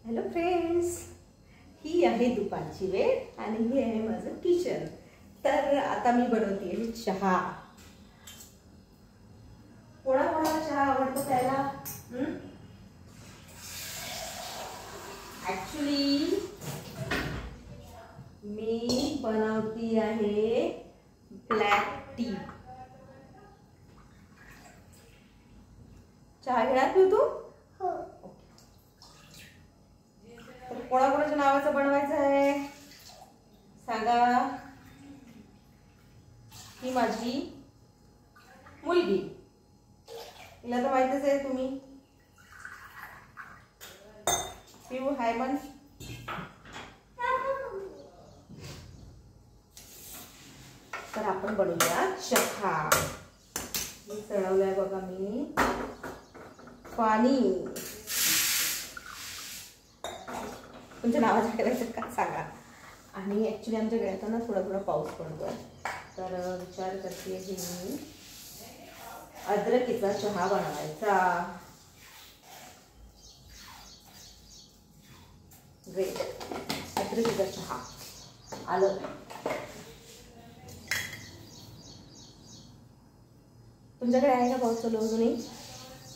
Hello friends, ही आहे दुपारची वेळ आणि हे आहे माझं किचन. तर आता मी बनवते चहा. कोणाकोणाला चहा आवडतो प्यायला? ऍक्च्युली मी बनवती आहे ब्लॅक टी. चहा घेणार तू? कोणाकोणाच्या नावाचं बनवायचं आहे सांगा. ही माझी मुलगी, तिला तर माहितच आहे तुम्ही. पिऊ हाय मन. तर आपण बनवूया चहा. मी चढवलंय बघा मी पाणी. तुमच्या नावाचं करायचं का सांगा. आणि ॲक्च्युली आमच्या घरात ना थोडा थोडा पाऊस पडतोय, तर विचार करते की मी अद्रकीचा चहा बनवायचा. ग्रेट, अद्रकीचा चहा आलं. तुमच्याकडे आहे का पाऊस चालू अजूनही?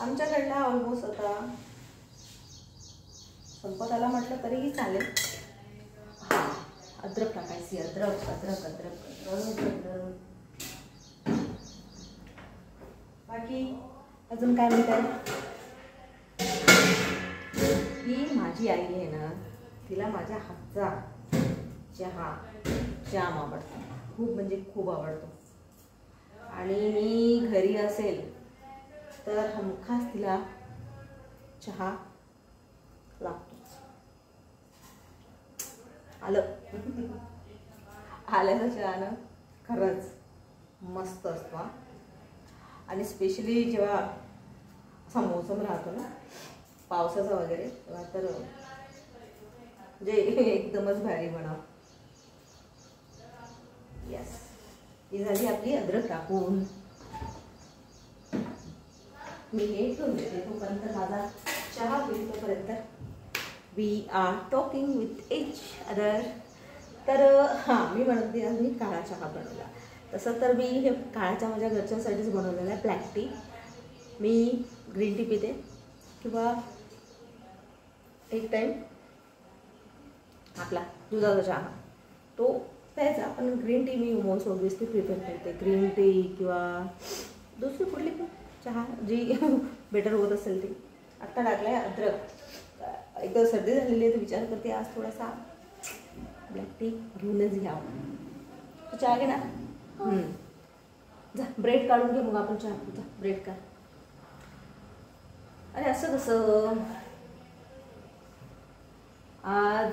आमच्याकडला ऑलमोस्ट आता संपत आला म्हटलं तरीही चालेल. हां, अद्रक टाकायची. अद्रक अद्रक अद्रक अद्रक. बाकी अजून काय म्हणताय? ही माझी आई आहे ना, तिला माझ्या हातचा चहा जाम आवडतो, खूप म्हणजे खूप आवडतो. आणि मी घरी असेल तर हमखास तिला चहा लागतो. आलं. आल्याचा चहा ना खरंच मस्त असतो. आणि स्पेशली जेव्हा असा मोसम राहतो ना पावसाचा वगैरे, तेव्हा तर म्हणजे एकदमच भारी बनव. यस, ही झाली आपली अद्रक टाकून. मी हे ठेवून देते तोपर्यंत माझा चहा होईल. तोपर्यंत we are talking with each other. तर हां, मी म्हणते आज मी काळा चहा बनवला. तसं तर मी हे काळा चहा माझ्या घरच्यांसाठीच बनवलेला आहे, ब्लॅक टी. मी ग्रीन टी पिते किंवा एक टाईम आपला दुधाचा चहा तो प्यायचा, पण ग्रीन टी मी मोस्ट ऑब्वियसली प्रिफर करते. ग्रीन टी किंवा दुसरी कुठली पण चहा जी बेटर होत असेल ती. आत्ता टाकला आहे अद्रक. एकदा सर्दी झालेली आहे तर विचार करते आज थोडासा ब्लॅक टी घेऊनच घ्यावं. तू चहा घे ना. जा ब्रेड काढून घे, मग आपण चहा पिऊ. ब्रेड काढ. अरे असं कसं? आज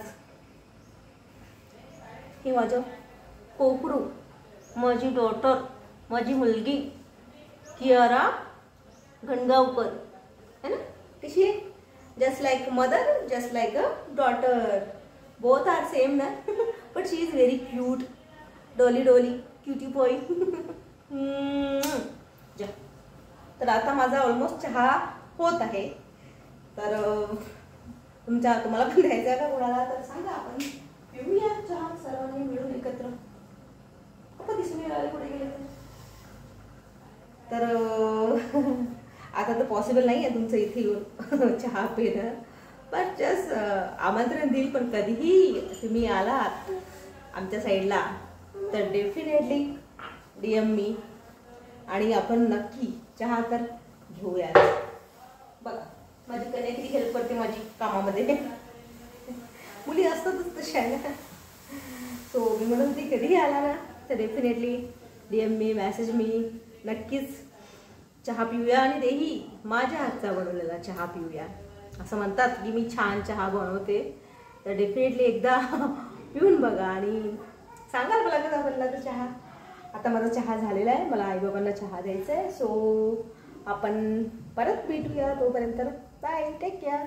ही माझं कोकरू, माझी डॉटर, माझी मुलगी कियारा गणगावकर है ना. कशी आहे? Just like mother, just like a daughter. Both are same ना. But she is very cute. Dolly Dolly cutie boy. जा. तर आता माझा ऑलमोस्ट चहा होत आहे. तर तुम्हाला पण द्यायचं आहे का कोणाला तर सांगा, आपण पिऊया चहा सर्वांनी मिळून एकत्र. पप्पा दिसून मिळाले कुठे गेले तर आता तर पॉसिबल नाही आहे तुमचं इथे येऊन चहा पिणं. पण जस्ट आमंत्रण देईल. पण कधीही तुम्ही आलात आमच्या साईडला तर डेफिनेटली DM मी आणि आपण नक्की चहा तर घेऊया. बघा माझी कन्या हेल्प करते माझी कामामध्ये. मुली असतातच तशा आहे ना. सो मी म्हणून ती कधीही आला ना तर डेफिनेटली DM मी, मॅसेज मी. नक्कीच चहा पिऊया आणि तेही माझ्या हातचा बनवलेला चहा पिऊया. असं म्हणतात की मी छान चहा बनवते, तर डेफिनेटली एकदा पिऊन बघा आणि सांगाल मला कसा बनला तो चहा. आता माझा चहा झालेला आहे, मला आईबाबांना चहा द्यायचा आहे. सो आपण परत भेटूया. तोपर्यंत बाय, टेक केअर.